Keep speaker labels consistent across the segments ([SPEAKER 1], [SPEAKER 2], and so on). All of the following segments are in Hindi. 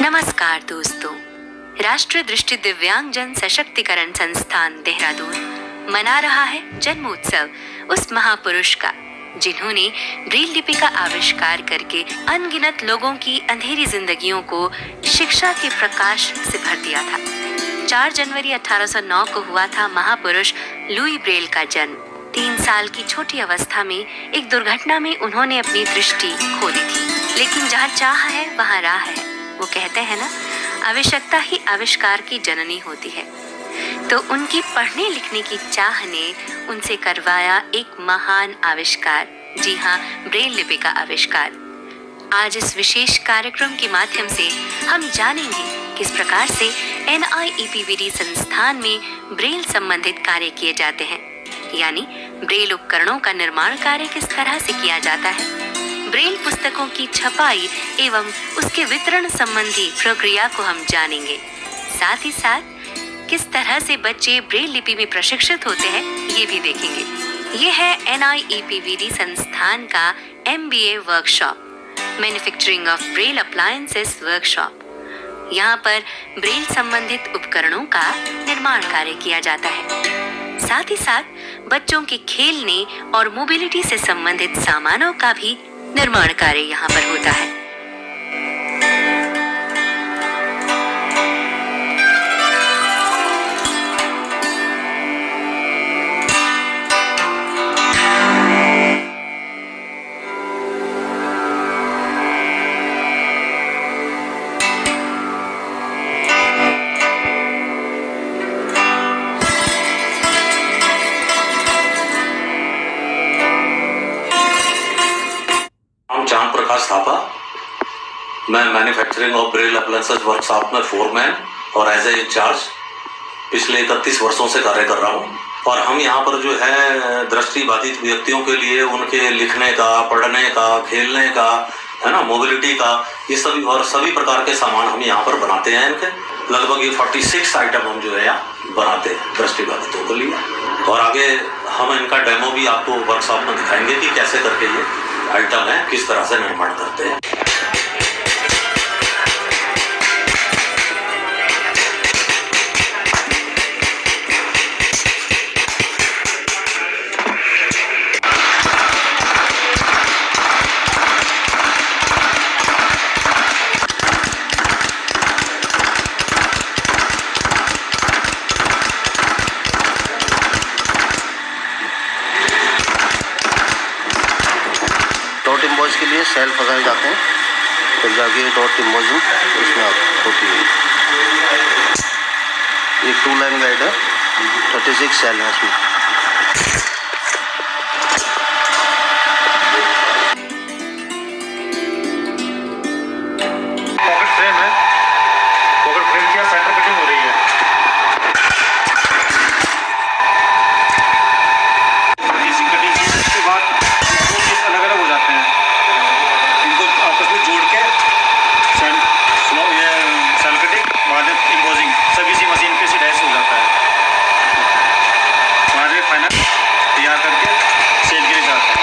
[SPEAKER 1] नमस्कार दोस्तों, राष्ट्रीय दृष्टि दिव्यांगजन सशक्तिकरण संस्थान देहरादून मना रहा है जन्मोत्सव उस महापुरुष का जिन्होंने ब्रेल लिपि का आविष्कार करके अनगिनत लोगों की अंधेरी जिंदगियों को शिक्षा के प्रकाश से भर दिया था। 4 जनवरी 1809 को हुआ था महापुरुष लुई ब्रेल का जन्म। 3 साल की छोटी अवस्था में एक दुर्घटना में उन्होंने अपनी दृष्टि खो दी थी, लेकिन जहाँ चाह है वहाँ राह है। वो कहते हैं ना, आवश्यकता ही आविष्कार की जननी होती है। तो उनकी पढ़ने लिखने की चाह ने उनसे करवाया एक महान आविष्कार, जी हाँ, ब्रेल लिपि का आविष्कार। आज इस विशेष कार्यक्रम के माध्यम से हम जानेंगे किस प्रकार से NIEPVD संस्थान में ब्रेल संबंधित कार्य किए जाते हैं, यानी ब्रेल उपकरणों का निर्माण कार्य किस तरह से किया जाता है। ब्रेल पुस्तकों की छपाई एवं उसके वितरण संबंधी प्रक्रिया को हम जानेंगे। साथ ही साथ किस तरह से बच्चे ब्रेल लिपि में प्रशिक्षित होते हैं ये भी देखेंगे। ये है NIEPVD संस्थान का MBA workshop, manufacturing of Braille appliances workshop. यहाँ पर ब्रेल संबंधित उपकरणों का निर्माण कार्य किया जाता है। साथ ही साथ बच्चों के खेलने और मोबिलिटी से संबंधित सामानों का भी निर्माण कार्य यहाँ पर होता है।
[SPEAKER 2] थापा, मैं manufacturing of Braille appliances workshop में फोरमैन और एज ए इंचार्ज पिछले 31 वर्षों से कार्य कर रहा हूँ। और हम यहाँ पर जो है दृष्टिबाधित व्यक्तियों के लिए उनके लिखने का, पढ़ने का, खेलने का, है ना, मोबिलिटी का, ये सभी और सभी प्रकार के सामान हम यहाँ पर बनाते हैं। इनके लगभग ये 46 आइटम हम जो है यहाँ बनाते हैं दृष्टिबाधितों के लिए। और आगे हम इनका डेमो भी आपको वर्कशॉप में दिखाएंगे कि कैसे करके ये आइटम है किस तरह से निर्माण करते हैं।
[SPEAKER 3] टिम्बोज के लिए सेल फंसाए जाते हैं, फिर जाके डॉट टिम्बोज उसमें होती है। ये 2 लाइन गाइड है, 36 सेल है इसमें।
[SPEAKER 4] पॉकेट फ्रेम है, पॉकेट फ्रेम की सेंटर कटिंग हो रही है। इसी कटिंग के बाद दो पीस अलग अलग हो जाते हैं। इनको आपस में जोड़ के सेल कटिंग बाद एम्बोसिंग सब इसी मशीन पे से डैश हो जाता है। बाद में फाइनल तैयार करके सेल के लिए जाता है।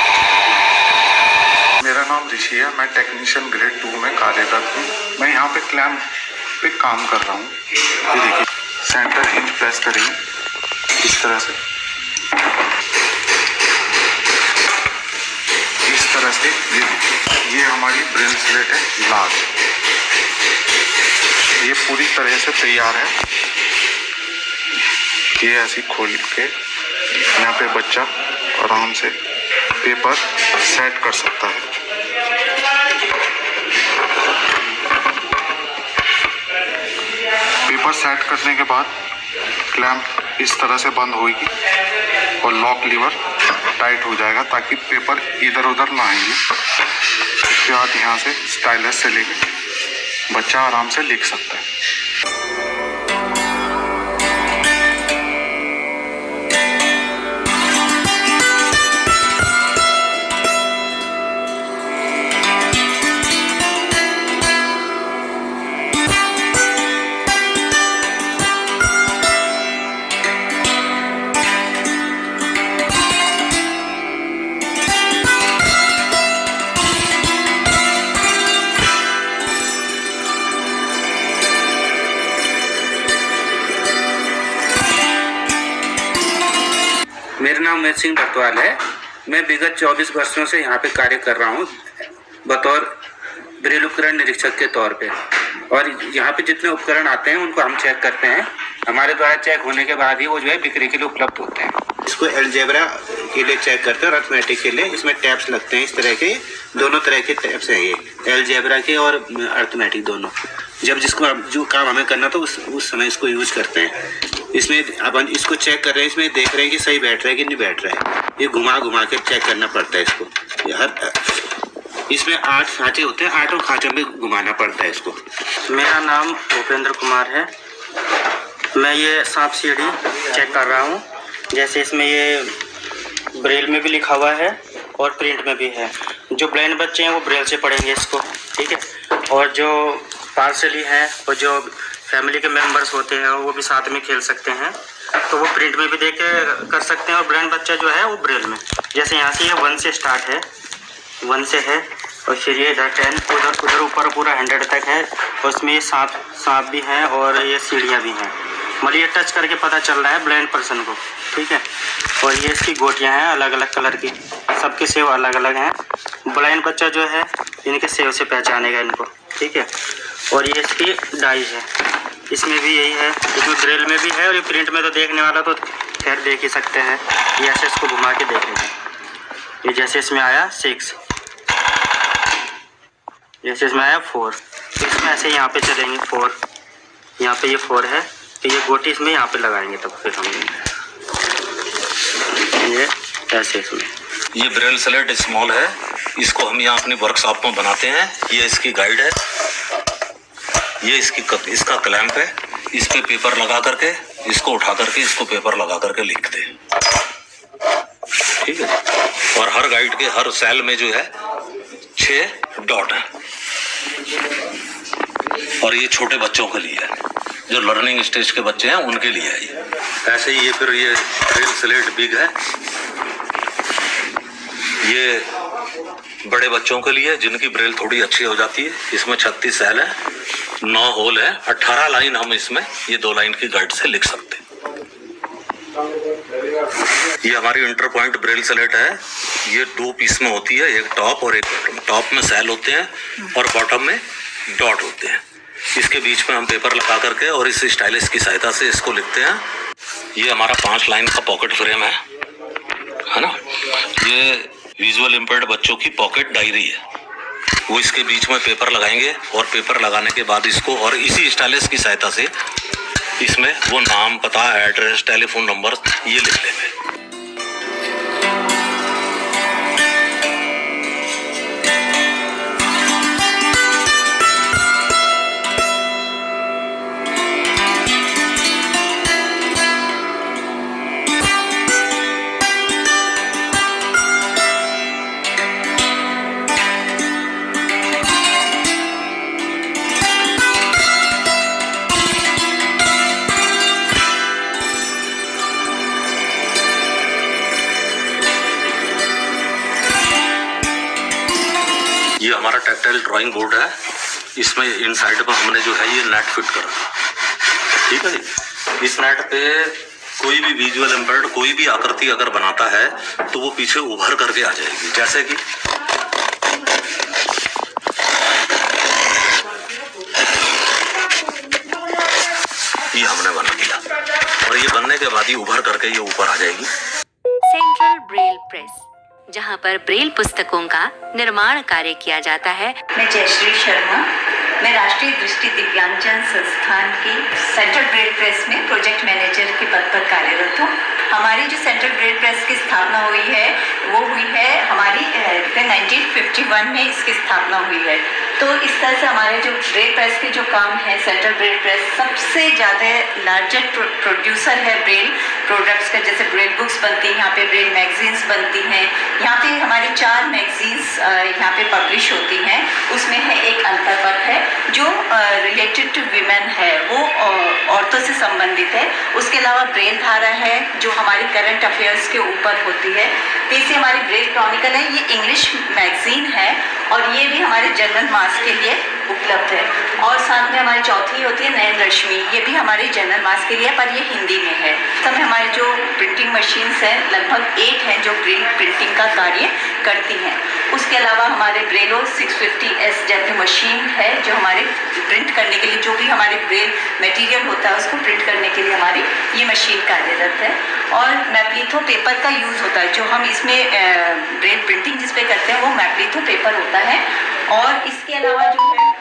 [SPEAKER 5] मेरा नाम ऋषि है, मैं टेक्नीशियन ग्रेड 2 में कार्यरत हूँ। मैं यहाँ पे क्लैंप पे काम कर रहा हूँ। ये देखिए, सेंटर हिंज प्रेस करेंगे इस तरह से, इस तरह से। ये हमारी ब्रेल स्लेट है लाल, ये पूरी तरह से तैयार है। ये ऐसी खोल के यहाँ पे बच्चा आराम से पेपर सेट कर सकता है। पेपर सेट करने के बाद क्लैंप इस तरह से बंद होगी और लॉक लीवर टाइट हो जाएगा ताकि पेपर इधर उधर ना आएंगे। उसके बाद यहाँ से स्टाइलस से लेके बच्चा आराम से लिख सकता है।
[SPEAKER 4] नाम उमेश सिंह बरतवाल है। मैं विगत 24 वर्षों से यहाँ पे कार्य कर रहा हूँ बतौर ब्रेल उपकरण निरीक्षक के तौर पे। और यहाँ पे जितने उपकरण आते हैं उनको हम चेक करते हैं। हमारे द्वारा चेक होने के बाद ही वो जो है बिक्री के लिए उपलब्ध होते हैं।
[SPEAKER 6] इसको अलजेब्रा के लिए चेक करते हैं और अर्थमेटिक के लिए इसमें टैब्स लगते हैं। इस तरह के दोनों तरह के टैब्स हैं ये, अलजेब्रा के और अर्थमेटिक दोनों। जब जिसको जो काम हमें करना था उस समय इसको यूज करते हैं। इसमें अपन इसको चेक कर रहे हैं, इसमें देख रहे हैं कि सही बैठ रहा है कि नहीं बैठ रहा है। ये घुमा घुमा के चेक करना पड़ता है इसको। इसमें 8 खांचे होते हैं, 8 खांचों में घुमाना पड़ता है इसको।
[SPEAKER 7] मेरा नाम भूपेंद्र कुमार है। मैं ये सांप सीढ़ी चेक कर रहा हूँ। जैसे इसमें ये ब्रेल में भी लिखा हुआ है और प्रिंट में भी है। जो ब्लाइंड बच्चे हैं वो ब्रेल से पढ़ेंगे इसको, ठीक है। और जो पार्सली हैं और जो फैमिली के मेंबर्स होते हैं वो भी साथ में खेल सकते हैं, तो वो प्रिंट में भी देख के कर सकते हैं। और ब्लाइंड बच्चा जो है वो ब्रेल में, जैसे यहाँ से ये 1 से स्टार्ट है, 1 से है और फिर ये इधर 10, उधर ऊपर पूरा 100 तक है। और उसमें ये सांप भी हैं और ये सीढ़ियाँ भी हैं। मतलब ये टच करके पता चल रहा है ब्लाइंड पर्सन को, ठीक है। और ये इसकी गोटियाँ हैं अलग अलग कलर की, सबके सेव अलग अलग हैं। ब्लाइंड बच्चा जो है इनके सेव से पहचानेगा इनको, ठीक है। और ये इसकी डाई है, इसमें भी यही है, इसमें ब्रेल में भी है। और ये प्रिंट में तो देखने वाला तो खैर देख ही सकते हैं। ये ऐसे इसको घुमा के देखेंगे। ये जैसे इसमें आया 6, जैसे इसमें आया 4, इसमें ऐसे यहाँ पे चलेंगे 4, यहाँ पे ये 4 है, तो ये गोटी इसमें यहाँ पे लगाएंगे तब फिर हम ये ऐसे इसमें।
[SPEAKER 2] ये ब्रेल स्लेट स्मॉल है, इसको हम यहाँ अपनी वर्कशॉप में बनाते हैं। ये इसकी गाइड है, ये इसका क्लैंप है। इस पे पेपर लगा करके इसको उठा करके इसको पेपर लगा करके लिखते हैं, ठीक है। और हर गाइड के हर सेल में जो है 6 डॉट है। और ये छोटे बच्चों के लिए है, जो लर्निंग स्टेज के बच्चे हैं उनके लिए है ये। ऐसे ही ये फिर ये ब्रेल स्लेट बिग है, ये बड़े बच्चों के लिए जिनकी ब्रेल थोड़ी अच्छी हो जाती है। इसमें 36 सेल है, 9 होल है, 18 लाइन हम इसमें ये 2 लाइन की गाइड से लिख सकते हैं। ये हमारी इंटर पॉइंट ब्रेल स्लेट है। ये 2 पीस में होती है, एक टॉप और एक बॉटम। टॉप में सेल होते हैं और बॉटम में डॉट होते हैं। इसके बीच में हम पेपर लगा करके और इस स्टाइलिस की सहायता से इसको लिखते हैं। ये हमारा 5 लाइन का पॉकेट फ्रेम है ना। ये विजुअल इम्पेयर्ड बच्चों की पॉकेट डायरी है। वो इसके बीच में पेपर लगाएंगे और पेपर लगाने के बाद इसको और इसी स्टाइलिस की सहायता से इसमें वो नाम, पता, एड्रेस, टेलीफोन नंबर ये लिख लेंगे। ये हमारा टैक्टाइल ड्राइंग बोर्ड है। इसमें इन साइड पर हमने जो है ये नेट फिट करा, ठीक है जी। इस नेट पे कोई भी विजुअल इम्पेयर्ड कोई भी आकृति अगर बनाता है तो वो पीछे उभर करके आ जाएगी। जैसे कि ये हमने बना दिया और ये बनने के बाद ही उभर करके ये ऊपर आ जाएगी।
[SPEAKER 1] सेंट्रल ब्रेल प्रेस, जहां पर ब्रेल पुस्तकों का निर्माण कार्य किया जाता है।
[SPEAKER 8] मैं जयश्री शर्मा, मैं राष्ट्रीय दृष्टि दिव्यांगजन संस्थान की सेंट्रल ब्रेल प्रेस में प्रोजेक्ट मैनेजर के पद पर कार्यरत हूँ। हमारी जो सेंट्रल ब्रेल प्रेस की स्थापना हुई है वो हुई है हमारी 1951 में इसकी स्थापना हुई है। तो इस तरह से हमारे जो ब्रेल प्रेस के जो काम है, सेंट्रल ब्रेल प्रेस सबसे ज़्यादा लार्जेस्ट प्रोड्यूसर है ब्रेल प्रोडक्ट्स का। जैसे ब्रेल बुक्स बनती हैं, यहाँ पे ब्रेल मैगजीन्स बनती हैं। यहाँ पे हमारी 4 मैगजीन्स यहाँ पे पब्लिश होती हैं। उसमें है एक अंतरपथ है जो रिलेटेड टू वीमेन है, वो वक्तों से संबंधित है। उसके अलावा ब्रेल धारा है जो हमारी करंट अफेयर्स के ऊपर होती है। तीसरी हमारी ब्रेल क्रॉनिकल है, ये इंग्लिश मैगजीन है और ये भी हमारे जनरल मास के लिए उपलब्ध है। और साथ में हमारी चौथी होती है नयन रश्मि, ये भी हमारे जनरल मास के लिए, पर ये हिंदी में है। सब हमारी जो प्रिंटिंग मशीन्स हैं लगभग 8 हैं जो प्रिंटिंग का कार्य करती हैं। उसके अलावा हमारे ब्रेलो 650S जैसी मशीन है जो हमारे प्रिंट करने के लिए, जो भी हमारे ब्रेल मटेरियल होता है उसको प्रिंट करने के लिए हमारी ये मशीन कार्यरत है। और मैप्लिथो पेपर का यूज़ होता है, जो हम इसमें ब्रेल प्रिंटिंग जिस पे करते हैं वो मैप्लिथो पेपर होता है। और इसके अलावा जो है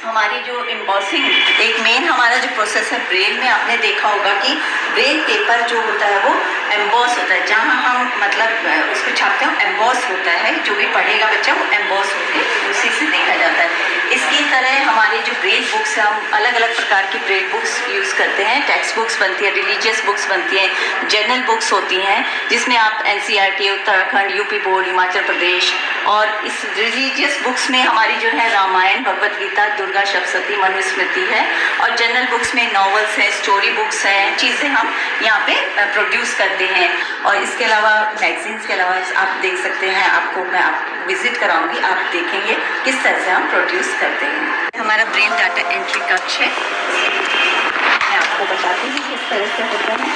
[SPEAKER 8] हमारी जो एम्बॉसिंग, एक मेन हमारा जो प्रोसेस है ब्रेल में, आपने देखा होगा कि ब्रेल पेपर जो होता है वो एम्बॉस होता है, जहाँ हम मतलब उसको छापते हैं एम्बॉस होता है, जो भी पढ़ेगा बच्चा वो एम्बॉस होकर उसी से देखा जाता है। इसकी तरह हमारी जो ब्रेल बुक्स है, हम अलग अलग प्रकार की ब्रेल बुक्स यूज़ करते हैं। टेक्स्ट बुक्स बनती है, रिलीजियस बुक्स बनती हैं, जर्नल बुक्स होती हैं जिसमें आप NCERT, Uttarakhand, UP board, Himachal Pradesh, और इस रिलीजियस बुक्स में हमारी जो है रामायण, भगवत गीता, दुर्गा सप्तशती, मनुस्मृति है। और जनरल बुक्स में नॉवेल्स हैं, स्टोरी बुक्स हैं, चीज़ें हम यहाँ पे प्रोड्यूस करते हैं। और इसके अलावा मैगजीन्स के अलावा आप देख सकते हैं, आपको मैं विजिट कराऊंगी, आप देखेंगे किस तरह से हम प्रोड्यूस करते हैं। हमारा ब्रेल डाटा एंट्री कक्ष है, मैं आपको बताती हूँ किस तरह से होता है।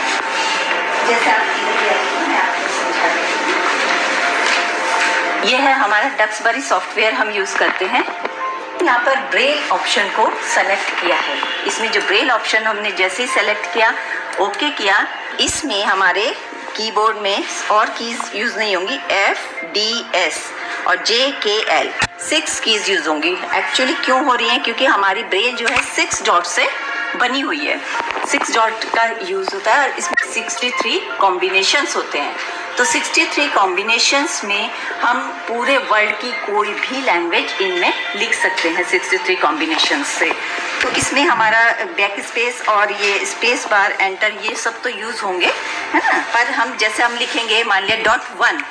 [SPEAKER 8] जैसे आप मैं आपको समझा रही हूँ। यह है हमारा डक्सबरी सॉफ्टवेयर हम यूज़ करते हैं। यहाँ पर ब्रेल ऑप्शन को सेलेक्ट किया है। इसमें जो ब्रेल ऑप्शन हमने जैसे ही सेलेक्ट किया, ओके किया, इसमें हमारे कीबोर्ड में और कीज़ यूज़ नहीं होंगी, FDS और JKL 6 कीज़ यूज़ होंगी। एक्चुअली क्यों हो रही हैं? क्योंकि हमारी ब्रेल जो है 6 डॉट से बनी हुई है, 6 डॉट का यूज़ होता है और इसमें 63 कॉम्बिनेशंस होते हैं। तो 63 कॉम्बिनेशंस में हम पूरे वर्ल्ड की कोई भी लैंग्वेज इनमें लिख सकते हैं 63 कॉम्बिनेशंस से। तो इसमें हमारा बैक स्पेस और ये स्पेस बार, एंटर, ये सब तो यूज़ होंगे, है ना। पर हम जैसे हम लिखेंगे, मान लिया .1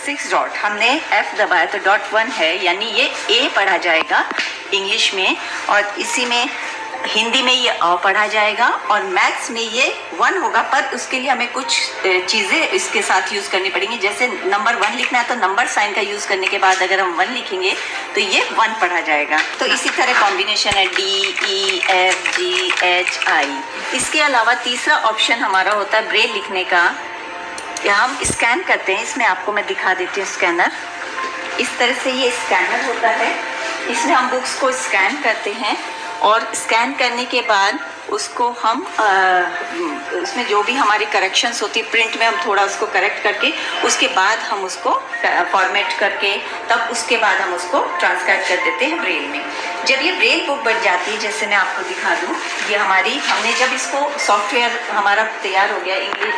[SPEAKER 8] 6 डॉट, हमने F दबाया तो .1 है, यानी ये A पढ़ा जाएगा इंग्लिश में, और इसी में हिंदी में ये अ पढ़ा जाएगा, और मैथ्स में ये 1 होगा। पर उसके लिए हमें कुछ चीज़ें इसके साथ यूज़ करनी पड़ेंगी। जैसे नंबर 1 लिखना है तो नंबर साइन का यूज़ करने के बाद अगर हम 1 लिखेंगे तो ये 1 पढ़ा जाएगा। तो इसी तरह कॉम्बिनेशन है DEFGHI। इसके अलावा तीसरा ऑप्शन हमारा होता है ब्रेल लिखने का, या हम स्कैन करते हैं। इसमें आपको मैं दिखा देती हूँ स्कैनर। इस तरह से ये स्कैनर होता है, इसमें हम बुक्स को स्कैन करते हैं और स्कैन करने के बाद उसको हम उसमें जो भी हमारी करेक्शंस होती है प्रिंट में, हम थोड़ा उसको करेक्ट करके उसके बाद हम उसको फॉर्मेट करके तब उसके बाद हम उसको ट्रांसक्राइब कर देते हैं ब्रेल में। जब ये ब्रेल बुक बन जाती है, जैसे मैं आपको दिखा दूँ, ये हमारी, हमने जब इसको सॉफ्टवेयर हमारा तैयार हो गया, इंग्लिश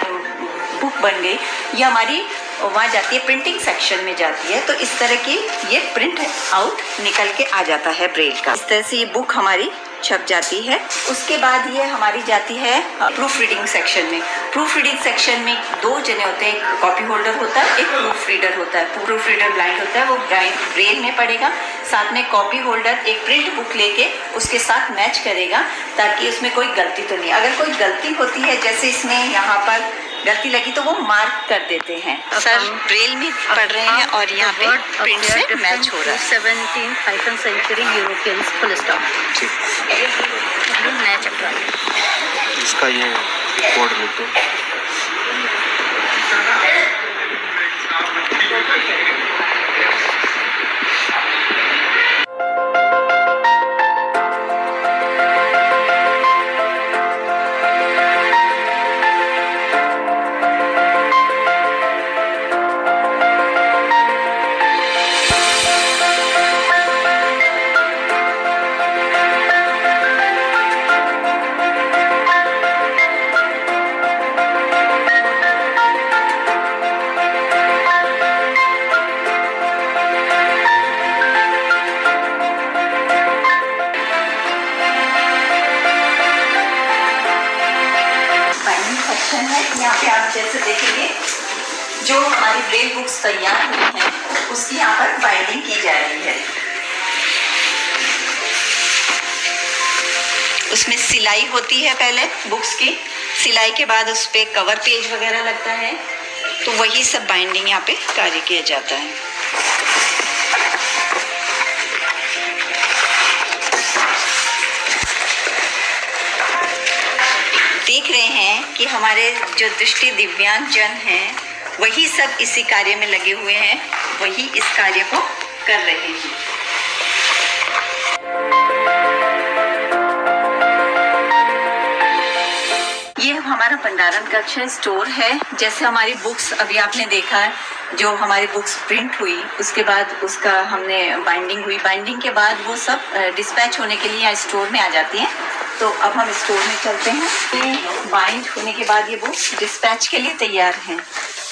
[SPEAKER 8] बुक बन गई, ये हमारी वहाँ जाती है, प्रिंटिंग सेक्शन में जाती है। तो इस तरह की ये प्रिंट आउट निकल के आ जाता है ब्रेल का। इस तरह से ये बुक हमारी छप जाती है। उसके बाद ये हमारी जाती है प्रूफ रीडिंग सेक्शन में। प्रूफ रीडिंग सेक्शन में 2 जने होते हैं, एक कॉपी होल्डर होता है, एक प्रूफ रीडर होता है। प्रूफ रीडर ब्लाइंड होता है, वो ब्रेल में पढ़ेगा, साथ में कॉपी होल्डर एक प्रिंट बुक लेके उसके साथ मैच करेगा ताकि उसमें कोई गलती तो नहीं। अगर कोई गलती होती है, जैसे इसमें यहाँ पर गलती लगी, तो वो मार्क कर देते हैं। सर ब्रेल में पढ़ रहे हैं और यहाँ पे प्रिंट से मैच हो रहा है।
[SPEAKER 9] 17th century Europeans, full stop. नया चैप्टर
[SPEAKER 3] इसका ये कोड लिख दो।
[SPEAKER 8] यहाँ पे आप जैसे देखेंगे जो हमारी ब्रेल बुक्स तैयार हुई हैं उसकी यहाँ पर बाइंडिंग की जा रही है। उसमें सिलाई होती है पहले बुक्स की, सिलाई के बाद उस पर कवर पेज वगैरह लगता है, तो वही सब बाइंडिंग यहाँ पे कार्य किया जाता है। देख रहे हैं कि हमारे जो दृष्टि दिव्यांग जन हैं वही सब इसी कार्य में लगे हुए हैं, वही इस कार्य को कर रहे हैं। ये हमारा भंडारण कक्ष है, स्टोर है। जैसे हमारी बुक्स अभी आपने देखा है, जो हमारी बुक्स प्रिंट हुई उसके बाद उसका हमने बाइंडिंग हुई, बाइंडिंग के बाद वो सब डिस्पैच होने के लिए यहाँ स्टोर में आ जाती हैं। तो अब हम स्टोर में चलते हैं। ये बाइंड होने के बाद ये बुक्स डिस्पैच के लिए तैयार हैं।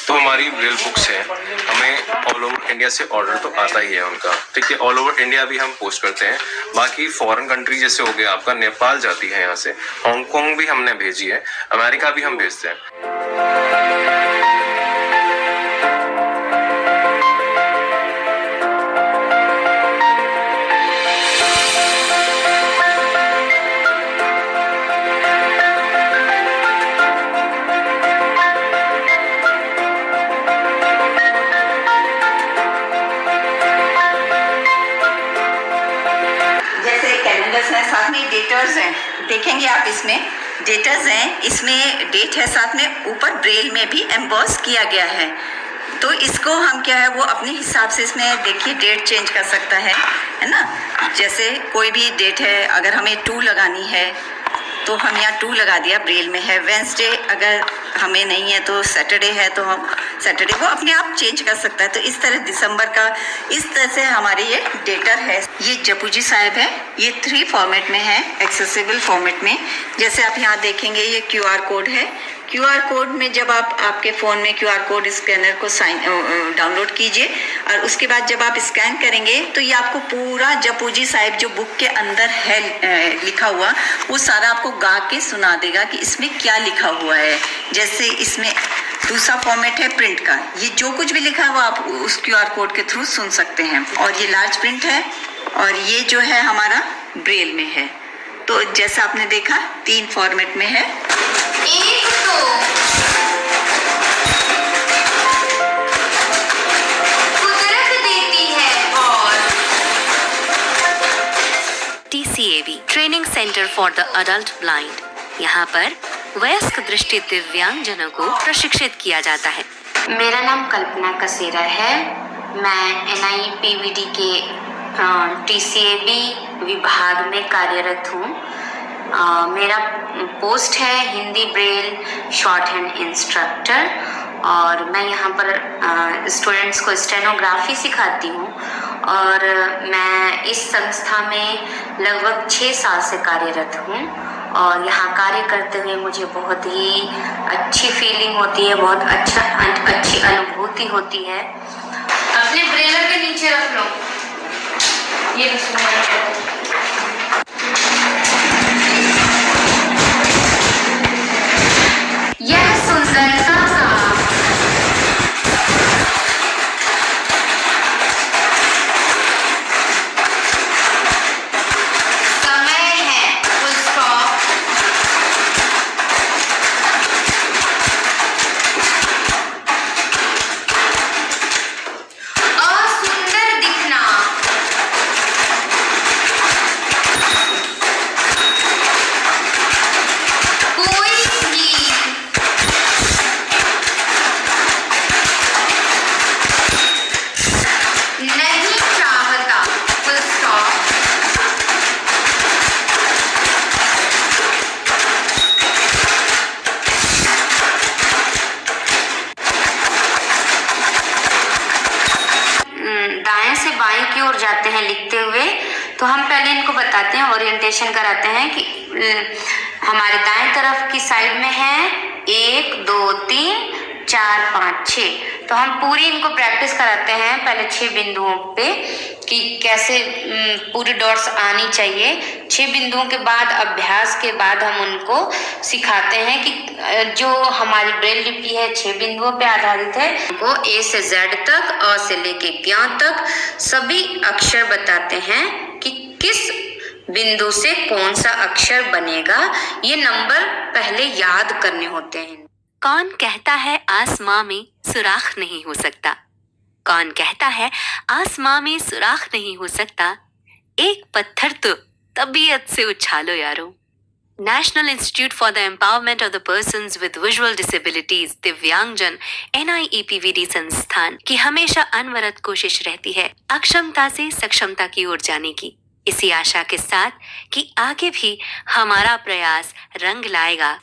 [SPEAKER 10] तो हमारी ब्रेल बुक्स है, हमें ऑल ओवर इंडिया से ऑर्डर तो आता ही है उनका, ठीक है। ऑल ओवर इंडिया भी हम पोस्ट करते हैं। बाकी फॉरेन कंट्री जैसे हो गया आपका, नेपाल जाती है यहाँ से, हांगकांग भी हमने भेजी है, अमेरिका भी हम भेजते हैं।
[SPEAKER 8] साथ में डेटर्स हैं, देखेंगे आप इसमें डेटर्स हैं, इसमें डेट है, साथ में ऊपर ब्रेल में भी एम्बॉस किया गया है। तो इसको हम क्या है वो अपने हिसाब से इसमें देखिए डेट चेंज कर सकता है ना। जैसे कोई भी डेट है, अगर हमें 2 लगानी है तो हम यहाँ 2 लगा दिया, ब्रेल में है। वेंसडे अगर हमें नहीं है तो सैटरडे है तो हम सैटरडे को अपने आप चेंज कर सकता है। तो इस तरह दिसंबर का इस तरह से हमारी ये डेटर है। ये जपूजी साहिब है, ये 3 फॉर्मेट में है, एक्सेसिबल फॉर्मेट में। जैसे आप यहाँ देखेंगे ये QR कोड है। QR कोड में जब आप आपके फ़ोन में QR कोड स्कैनर को डाउनलोड कीजिए और उसके बाद जब आप स्कैन करेंगे तो ये आपको पूरा जपूजी साहिब जो बुक के अंदर है लिखा हुआ वो सारा आपको गा के सुना देगा कि इसमें क्या लिखा हुआ है। जैसे इसमें दूसरा फॉर्मेट है प्रिंट का, ये जो कुछ भी लिखा है वो आप उस QR कोड के थ्रू सुन सकते हैं। और ये लार्ज प्रिंट है और ये जो है हमारा ब्रेल में है। तो जैसा आपने देखा 3 फॉर्मेट में है।
[SPEAKER 11] एक तो कुदरत देती है और
[SPEAKER 1] TCAB training centre for the adult blind, यहाँ पर वयस्क दृष्टि दिव्यांग जनों को प्रशिक्षित किया जाता है।
[SPEAKER 11] मेरा नाम कल्पना कसेरा है। मैं NIPVD के TCAB विभाग में कार्यरत हूँ। मेरा पोस्ट है Hindi Braille short hand instructor और मैं यहाँ पर स्टूडेंट्स को स्टेनोग्राफी सिखाती हूँ और मैं इस संस्था में लगभग 6 साल से कार्यरत हूँ और यहाँ कार्य करते हुए मुझे बहुत ही अच्छी फीलिंग होती है, बहुत अच्छी अनुभूति होती है। अपने ब्रेलर के नीचे रख लो ये। यह सुंदरता का समय है। Full stop. असुंदर दिखना जाते हैं लिखते हुए, तो हम पहले इनको बताते हैं, ओरिएंटेशन कराते हैं कि हमारे दाएं तरफ की साइड में है 1 2 3 4 5 6। तो हम पूरी इनको प्रैक्टिस कराते हैं पहले 6 बिंदुओं पे कि कैसे पूरी डॉट्स आनी चाहिए। 6 बिंदुओं के बाद अभ्यास के बाद हम उनको सिखाते हैं कि जो हमारी ब्रेल लिपि है 6 बिंदुओं पे आधारित है। वो A से Z तक, अ से लेके ज्ञ तक सभी अक्षर बताते हैं कि किस बिंदु से कौन सा अक्षर बनेगा, ये नंबर पहले याद करने होते हैं।
[SPEAKER 1] कौन कहता है आसमां में सुराख नहीं हो सकता? कौन कहता है आसमां में सुराख नहीं हो सकता? एक पत्थर तो तबीयत से उछालो यारो। National institute for the empowerment of the persons with visual disabilities दिव्यांगजन NIEPVD संस्थान की हमेशा अनवरत कोशिश रहती है अक्षमता से सक्षमता की ओर जाने की, इसी आशा के साथ कि आगे भी हमारा प्रयास रंग लाएगा।